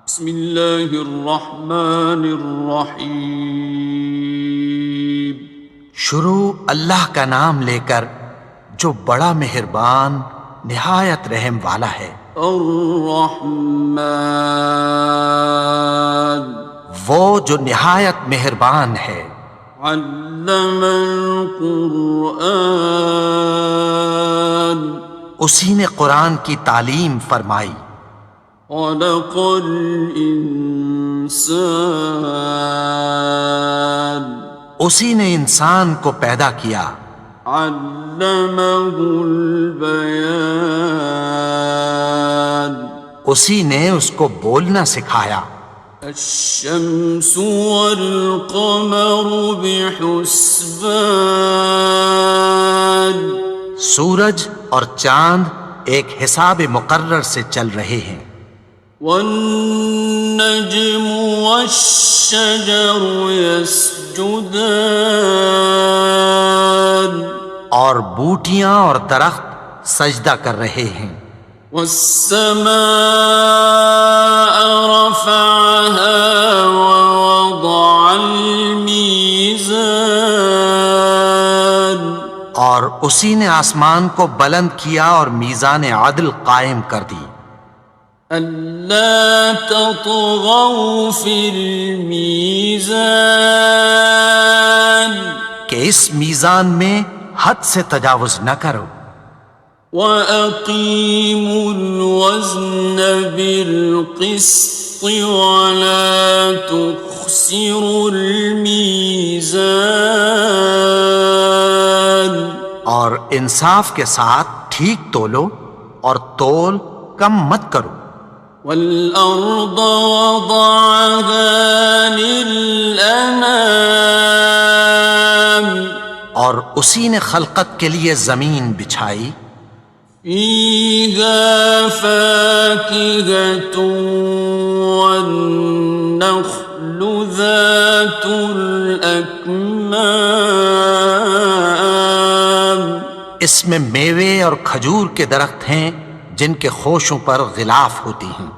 بسم اللہ الرحمن الرحیم۔ شروع اللہ کا نام لے کر جو بڑا مہربان نہایت رحم والا ہے۔ الرحمن، وہ جو نہایت مہربان ہے۔ علم القرآن، اسی نے قرآن کی تعلیم فرمائی۔ خلق الانسان، اسی نے انسان کو پیدا کیا۔ علمہ البیان، اسی نے اس کو بولنا سکھایا۔ الشمس والقمر بحسبان، سورج اور چاند ایک حساب مقرر سے چل رہے ہیں۔ والنجم والشجر يسجدان، اور بوٹیاں اور درخت سجدہ کر رہے ہیں۔ والسماء رفعها ووضع الميزان، اور اسی نے آسمان کو بلند کیا اور میزان عدل قائم کر دی۔ ألا تطغوا في الميزان، کہ اس میزان میں حد سے تجاوز نہ کرو۔ وَأَقِيمُوا الْوَزْنَ بِالْقِسْطِ وَلَا تُخْسِرُوا الْمِيزَانَ، اور انصاف کے ساتھ ٹھیک تولو اور تول کم مت کرو۔ وَالْأَرْضَ وَضَعَهَا لِلْأَنَامِ، اور اسی نے خلقت کے لیے زمین بچھائی۔ فِيهَا فَاكِهَةٌ وَالنَّخْلُ ذَاتُ الْأَكْمَامِ، اس میں میوے اور کھجور کے درخت ہیں جن کے خوشوں پر غلاف ہوتی ہیں۔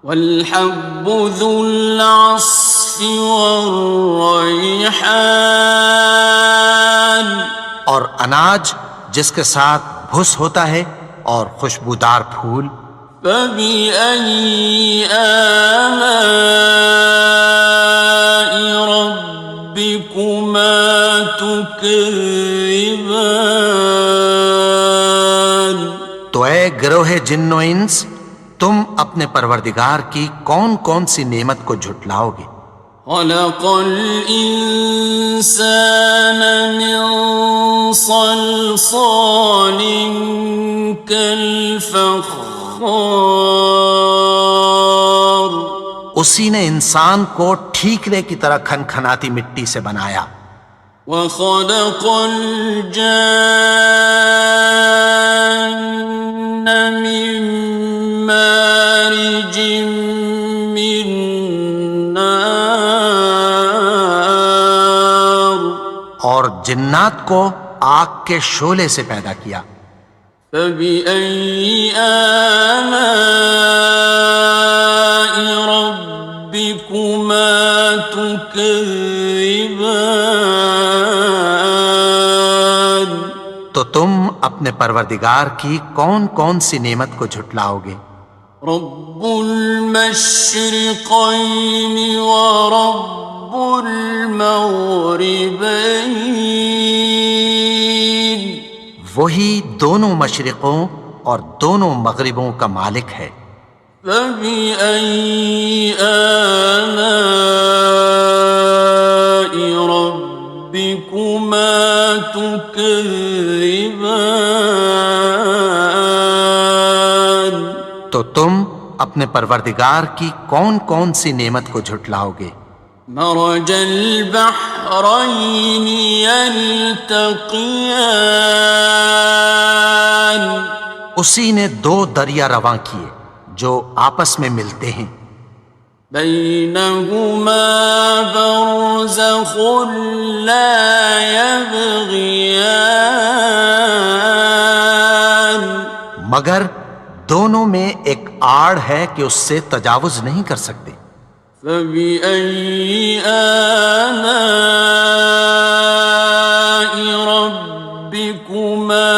وَالْحَبُّ ذُو الْعَصْفِ وَالرَّيْحَانِ، اور اناج جس کے ساتھ بھس ہوتا ہے اور خوشبودار پھول۔ فَبِأَيِّ آلَاءِ رَبِّكُمَا تُكَذِّبَانِ، تو اے گروہ جن و انس، تم اپنے پروردگار کی کون کون سی نعمت کو جھٹلاؤ گے؟ خَلَقَ الْإِنسَانَ مِنْ صَلْصَالٍ كَالْفَخَّارِ، اسی نے انسان کو ٹھیکرے کی طرح کھنکھناتی مٹی سے بنایا۔ وَخَلَقَ الْجَانَّ مِن مَّارِجٍ مِّن نَّارٍ، اور جنات کو آگ کے شعلے سے پیدا کیا۔ فَبِأَيِّ آلَاءِ رَبِّكُمَا تُكَذِّبَانِ، تو تم اپنے پروردگار کی کون کون سی نعمت کو جھٹلاؤ گے؟ رب المشرقین ورب المغربین، وہی دونوں مشرقوں اور دونوں مغربوں کا مالک ہے۔ فَبِأَيِّ آلَاءِ رَبِّكُمَا تُكَذِّبَانِ، تو تم اپنے پروردگار کی کون کون سی نعمت کو جھٹلاؤ گے؟ مرج البحرین یلتقیان، اسی نے دو دریا رواں کیے جو آپس میں ملتے ہیں۔ بینہما برزخ لا یبغیان، مگر دونوں میں ایک آڑ ہے کہ اس سے تجاوز نہیں کر سکتے۔ فبأي آلاء ربكما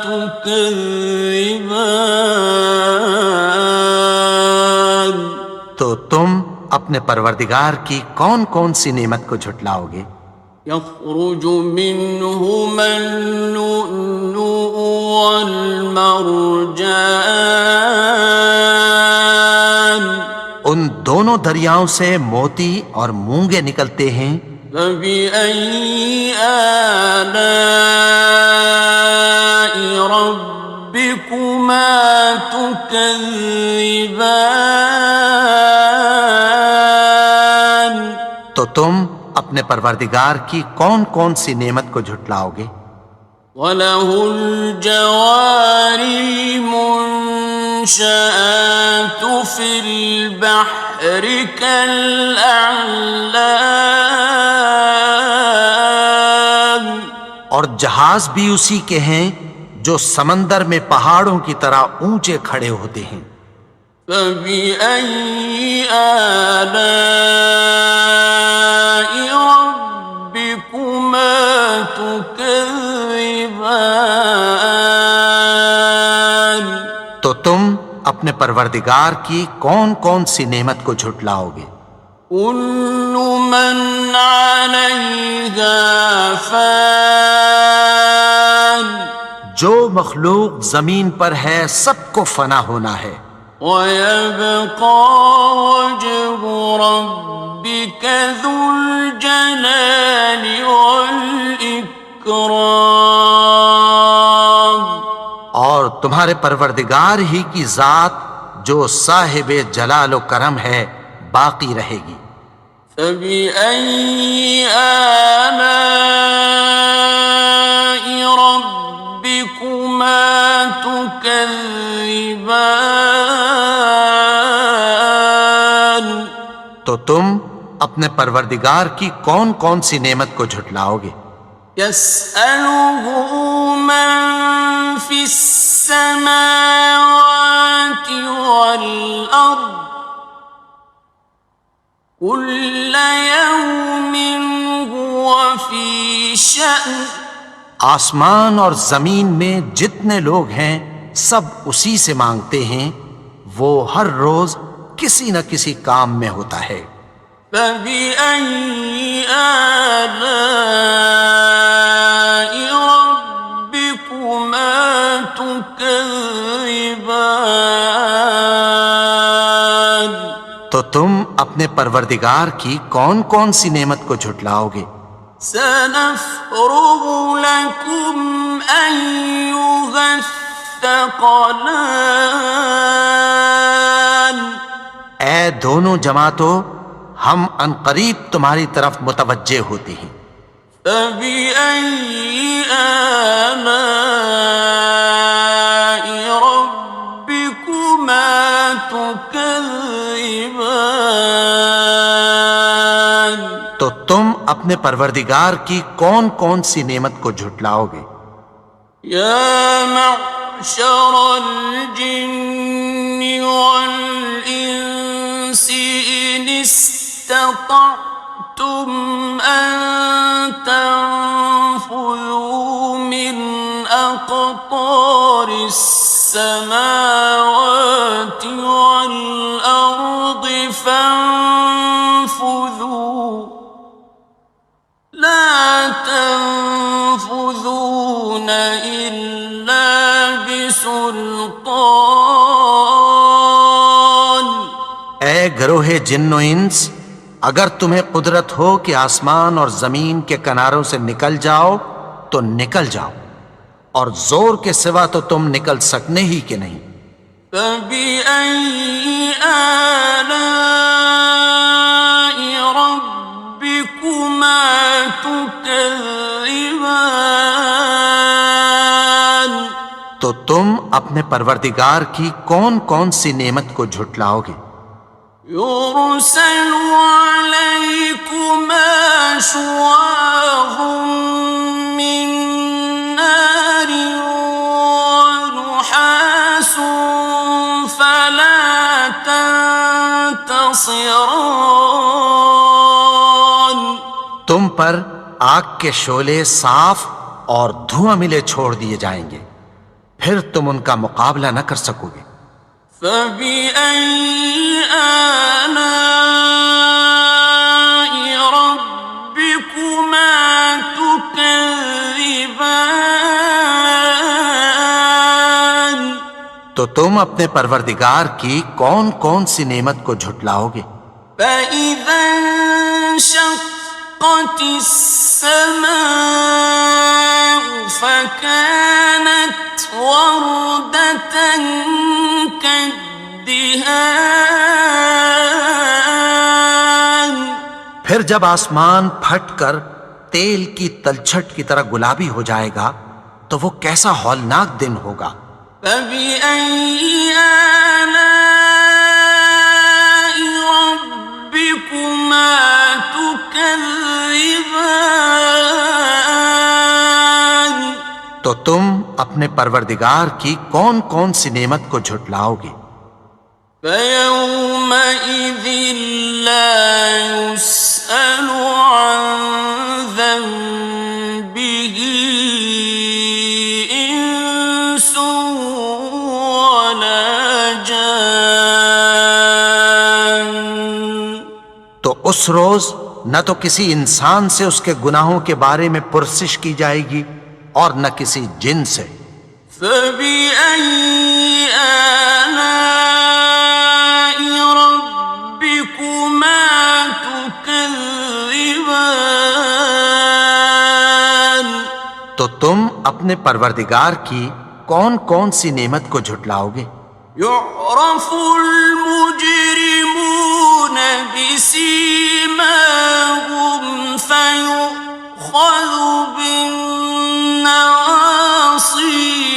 تكذبان؟ تو تم اپنے پروردگار کی کون کون سی نعمت کو جھٹلاؤ گے؟ يخرج منهما اللؤلؤ والمرجان ان دونوں دریاؤں سے موتی اور مونگے نکلتے ہیں۔ فبأي آلاء ربكما تكذبان؟ تو تم اپنے پروردگار کی کون کون سی نعمت کو جھٹلاؤ گے؟ وَلَهُ الْجَوَارِ الْمُنشَآتُ فِي الْبَحْرِ كَالْأَعْلَامِ، اور جہاز بھی اسی کے ہیں جو سمندر میں پہاڑوں کی طرح اونچے کھڑے ہوتے ہیں۔ فَبِأَيِّ آلَاءِ رَبِّكُمَا تُكَذِّبَانِ؟ تو تم اپنے پروردگار کی کون کون سی نعمت کو جھٹلاؤ گے؟ كُلُّ مَنْ عَلَيْهَا فَانٍ، جو مخلوق زمین پر ہے سب کو فنا ہونا ہے۔ وَيَبْقَى وَجْهُ رَبِّكَ ذُو الْجَلَالِ وَالْإِكْرَامِ، اور تمہارے پروردگار ہی کی ذات جو صاحب جلال و کرم ہے باقی رہے گی۔ فَبِأَيِّ آلَاءِ رَبِّكُمَا تُكَذِّبَانِ؟ تو تم اپنے پروردگار کی کون کون سی نعمت کو جھٹلاؤ گے؟ يَسْأَلُهُ مَن فِي السَّمَاوَاتِ وَالْأَرْضِ كُلَّ يَوْمٍ هُوَ فِي شَأْنٍ، آسمان اور زمین میں جتنے لوگ ہیں سب اسی سے مانگتے ہیں، وہ ہر روز کسی نہ کسی کام میں ہوتا ہے۔ فَبِأَيِّ آلَاءِ رَبِّكُمَا تُكَذِّبَانِ؟ تو تم اپنے پروردگار کی کون کون سی نعمت کو جھٹلاؤ گے؟ سَنَفْرُغُ لَكُمْ أَيُّهَ الثَّقَلَانِ؟ اے دونوں جماعتوں، ہم عنقریب تمہاری طرف متوجہ ہوتے ہیں۔ فَبِأَيِّ آلَاءِ رَبِّكُمَا تُكَذِّبَانِ؟ تو تم اپنے پروردگار کی کون کون سی نعمت کو جھٹلاؤ گے؟ يَا مَعْشَرَ الْجِنِّ وَالْإِنسِ إِنِ اسْتَطَعْتُمْ أَن تَنفُذُوا مِنْ أَقْطَارِ السَّمَاوَاتِ وَالْأَرْضِ فَانفُذُوا لَا تَنفُذُونَ إِلَّا بِسُلْطَانٍ۔ اے گروہ جن و انس، اگر تمہیں قدرت ہو کہ آسمان اور زمین کے کناروں سے نکل جاؤ تو نکل جاؤ، اور زور کے سوا تو تم نکل سکنے ہی کہ نہیں۔ فَبِأَيِّ آلَاءِ رَبِّكُمَا تُكَذِّبَانِ؟ تو تم اپنے پروردگار کی کون کون سی نعمت کو جھٹلاؤ گے؟ يُرْسَلُ عَلَيْكُمَا شُوَاظٌ مِّن نَّارٍ وَنُحَاسٌ ناصران تم پر آگ کے شعلے صاف اور دھواں ملے چھوڑ دیے جائیں گے، پھر تم ان کا مقابلہ نہ کر سکو گے۔ فَبِأَيِّ آلَاءِ رَبِّكُمَا تُكَذِّبَانِ تو تم اپنے پروردگار کی کون کون سی نعمت کو جھٹلاؤ گے؟ فَإِذَا انشَقَّتِ السَّمَاءُ فَكَانَتْ وَرْدَةً كَالدِّهَانِ پھر جب آسمان پھٹ کر تیل کی تلچھٹ کی طرح گلابی ہو جائے گا تو وہ کیسا ہولناک دن ہوگا۔ فَبِأَيِّ آلَاءِ رَبِّكُمَا تُكَذِّبَانِ تو تم اپنے پروردگار کی کون کون سی نعمت کو جھٹلاؤ گے؟ فَيَوْمَئِذٍ لَا يُسْأَلُ عَنْ ذَنبِهِ إِنسٌ وَلَا جَانٌ تو اس روز نہ تو کسی انسان سے اس کے گناہوں کے بارے میں پرسش کی جائے گی اور نہ کسی جن سے۔ فَبِأَيِّ آلَاءِ رَبِّكُمَا تُكَذِّبَانِ تو تم اپنے پروردگار کی کون کون سی نعمت کو جھٹلاؤ گے؟ يُعْرَفُ الْمُجْرِمُونَ بِسِيمَاهُمْ فَيُؤْخَذُ بِالنَّوَاصِي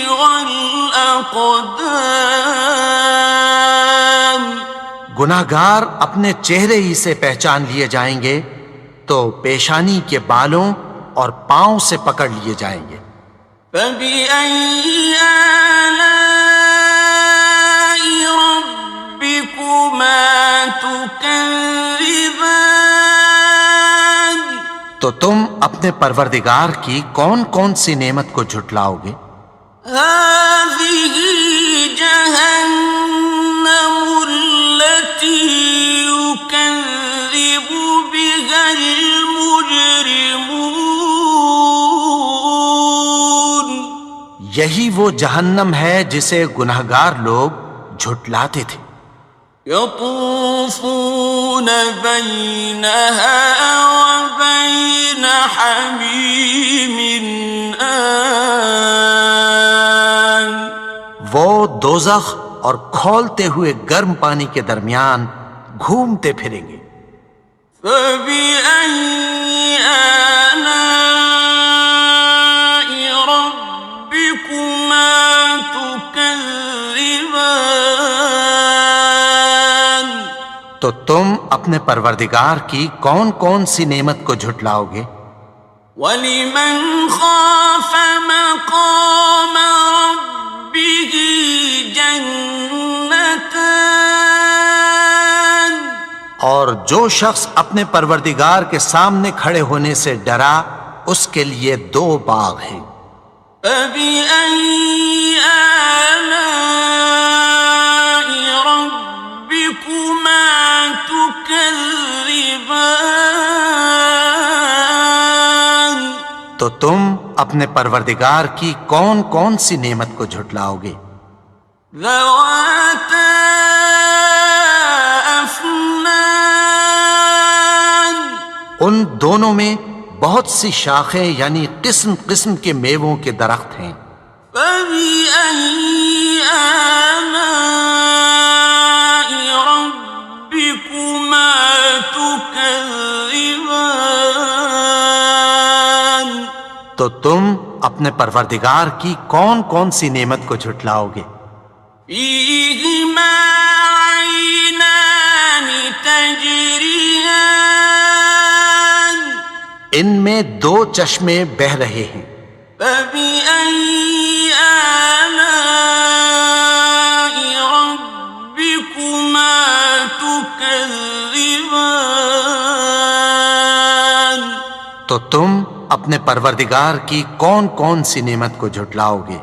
وَالْأَقْدَامِ گناہگار اپنے چہرے ہی سے پہچان لیے جائیں گے تو پیشانی کے بالوں اور پاؤں سے پکڑ لیے جائیں گے۔ فَبِأَيِّ آلَاءِ رَبِّكُمَا تُكَذِّبَانِ تو تم اپنے پروردگار کی کون کون سی نعمت کو جھٹلاؤ گے؟ هَٰذِهِ جَهَنَّمُ الَّتِي يُكَذِّبُ بِهَا الْمُجْرِمُونَ یہی وہ جہنم ہے جسے گناہگار لوگ جھٹلاتے تھے۔ يَطُوفُونَ بَيْنَهَا وَبَيْنَ حَمِيمٍ آنٍ وہ دوزخ اور کھولتے ہوئے گرم پانی کے درمیان گھومتے پھریں گے۔ فَبِأَيِّ آلَاءِ رَبِّكُمَا تُكَذِّبَانِ تو تم اپنے پروردگار کی کون کون سی نعمت کو جھٹلاؤ گے؟ وَلِمَنْ خَافَ مَقَامَ رَبِّهِ جَنَّتَانِ اور جو شخص اپنے پروردگار کے سامنے کھڑے ہونے سے ڈرا اس کے لیے دو باغ ہیں۔ فَبِأَيِّ آلَاءِ رَبِّكُمَا تُكَذِّبَانِ تو تم اپنے پروردگار کی کون کون سی نعمت کو جھٹلاؤ گے؟ ذَوَاتَا أَفْنَانٍ ان دونوں میں بہت سی شاخیں یعنی قسم قسم کے میووں کے درخت ہیں۔ فَبِأَيِّ آلَاءِ رَبِّكُمَا تُكَذِّبَانِ تو تم اپنے پروردگار کی کون کون سی نعمت کو جھٹلاؤ گے؟ فِيهِمَا عَيْنَانِ تَجْرِيَانِ ان میں دو چشمے بہہ رہے ہیں۔ فَبِأَيِّ آلَاءِ رَبِّكُمَا تُكَذِّبَانِ اپنے پروردگار کی کون کون سی نعمت کو جھٹلاؤ گے؟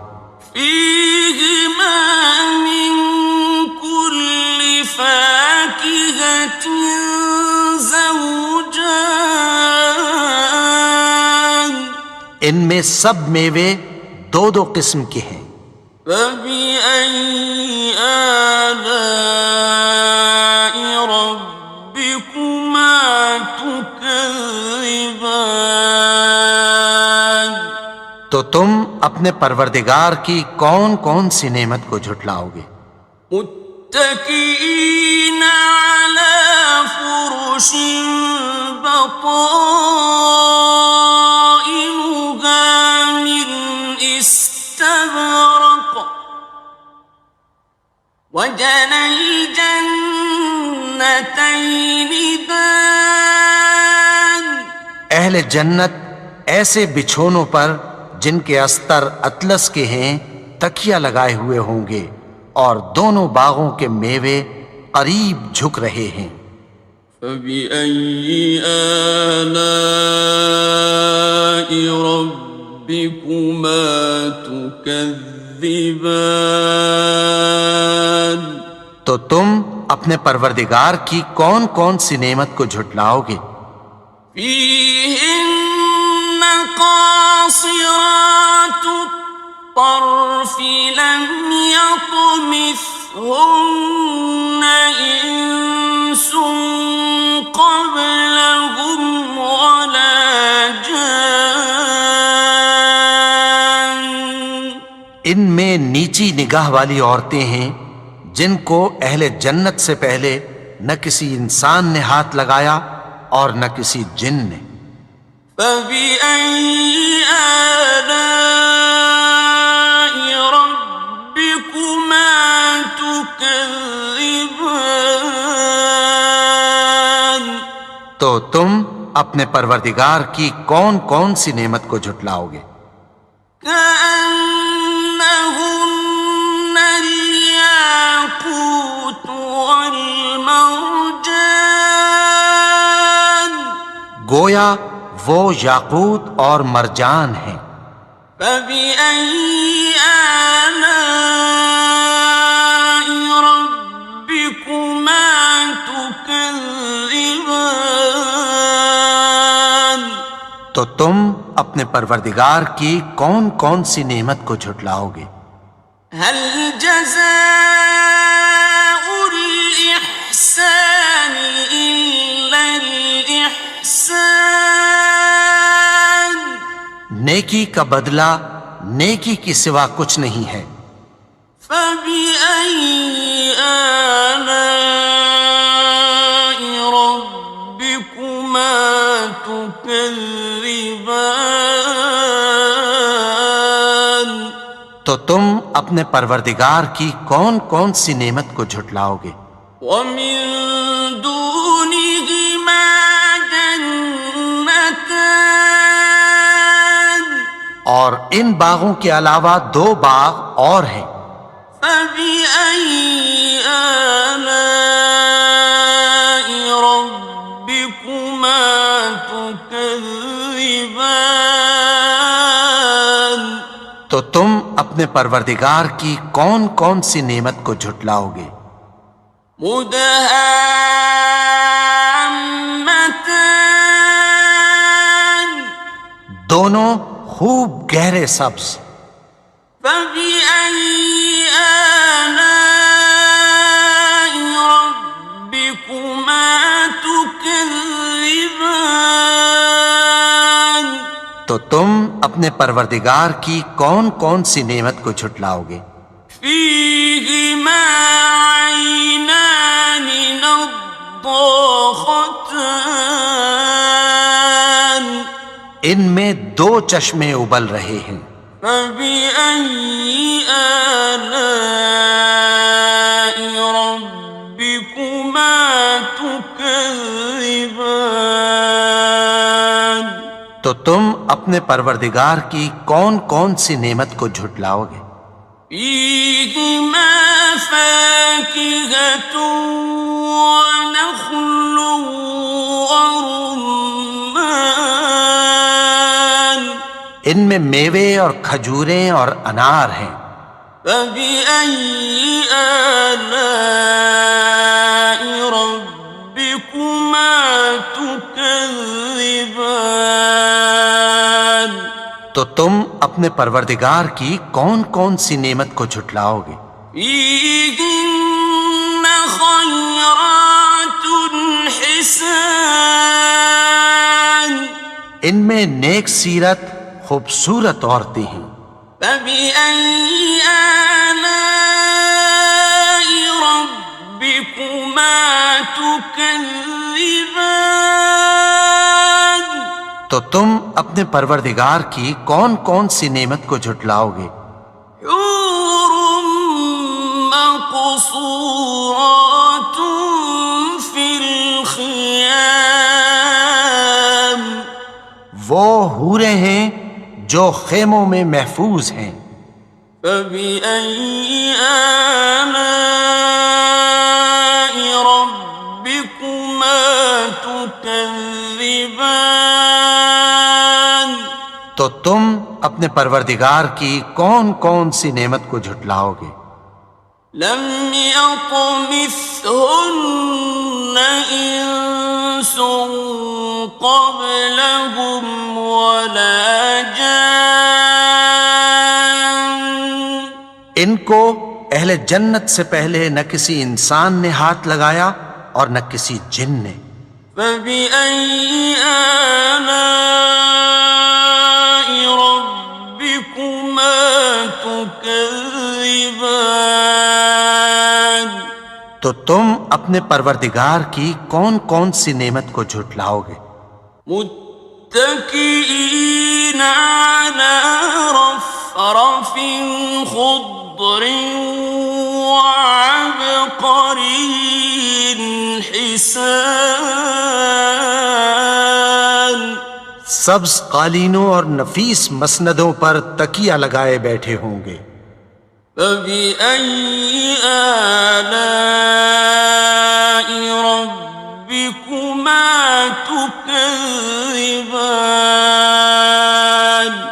فیہما من کل فاکہۃ زوجان، ان میں سب میوے دو دو قسم کے ہیں۔ فبأي آلاء ربكما تكذبان، تو تم اپنے پروردگار کی کون کون سی نعمت کو جھٹلاؤ گے؟ متكئين على فرش بطائنها من استبرق، وجنى الجنتين دان، اہل جنت ایسے بچھونوں پر جن کے استر اطلس کے ہیں تکیہ لگائے ہوئے ہوں گے، اور دونوں باغوں کے میوے قریب جھک رہے ہیں۔ فبأي آلاء ربكما تكذبان، تو تم اپنے پروردگار کی کون کون سی نعمت کو جھٹلاؤ گے؟ فيهن قاصرات الطرف لم يطمثهن إنس قبلهم ولا جان، ان میں نیچی نگاہ والی عورتیں ہیں جن کو اہل جنت سے پہلے نہ کسی انسان نے ہاتھ لگایا اور نہ کسی جن نے۔ فبأي آلاء ربكما تكذبان، تو تم اپنے پروردگار کی کون کون سی نعمت کو جھٹلاؤ گے؟ كأنهن الياقوت والمرجان، گویا وہ یاقوت اور مرجان ہیں۔ فبأي آلاء ربكما تكذبان، تو تم اپنے پروردگار کی کون کون سی نعمت کو جھٹلاؤ گے؟ هل جزاء الإحسان إلا الإحسان، نیکی کا بدلہ نیکی کی سوا کچھ نہیں ہے۔ فبأي آلاء ربكما تكذبان، تو تم اپنے پروردگار کی کون کون سی نعمت کو جھٹلاؤ گے؟ ومن دونهما جنتان، اور ان باغوں کے علاوہ دو باغ اور ہیں۔ فبأي آلاء ربكما تكذبان، تو تم اپنے پروردگار کی کون کون سی نعمت کو جھٹلاؤ گے؟ مدهامتان، دونوں خوب گہرے سبز۔ فبأي آلاء ربكما تكذبان، تو تم اپنے پروردگار کی کون کون سی نعمت کو جھٹلاؤ گے؟ فيهما عينان نضاختان، ان میں دو چشمے ابل رہے ہیں۔ فبأي آلاء ربكما تكذبان، تو تم اپنے پروردگار کی کون کون سی نعمت کو جھٹلاؤ گے؟ فيهما فاكهة ونخل ورمان، میں میوے اور کھجوریں اور انار ہیں۔ فبأي آلاء ربكما تكذبان؟ تو تم اپنے پروردگار کی کون کون سی نعمت کو جھٹلاؤ گے؟ فيهن خيرات حسان، ان میں نیک سیرت خوبصورت عورتیں ہیں۔ فبأي آلاء ربكما تكذبان؟ تو تم اپنے پروردگار کی کون کون سی نعمت کو جھٹلاؤ گے؟ حور مقصورات في الخيام، وہ حوریں ہیں جو خیموں میں محفوظ ہیں۔ فبأي آلاء ربكما تكذبان؟ تو تم اپنے پروردگار کی کون کون سی نعمت کو جھٹلاؤ گے؟ لم يطمثهن إنس قبلهم ولا جان، ان کو اہل جنت سے پہلے نہ کسی انسان نے ہاتھ لگایا اور نہ کسی جن نے۔ فبأي آلاء ربكما تكذبان؟ تو تم اپنے پروردگار کی کون کون سی نعمت کو جھٹلاؤ گے؟ متكئين على رفرف خضر وعبقري حسان، سبز قالینوں اور نفیس مسندوں پر تکیہ لگائے بیٹھے ہوں گے۔ فبأي آلاء ربكما تكذبان؟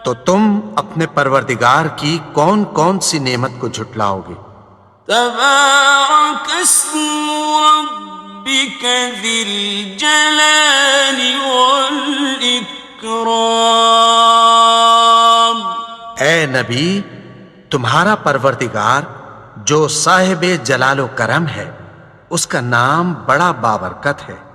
تو تم اپنے پروردگار کی کون کون سی نعمت کو جھٹلاؤ گے؟ تبارك اسم ربك ذي الجلال والإكرام۔ اے نبی، تمہارا پروردگار جو صاحب جلال و کرم ہے، اس کا نام بڑا بابرکت ہے۔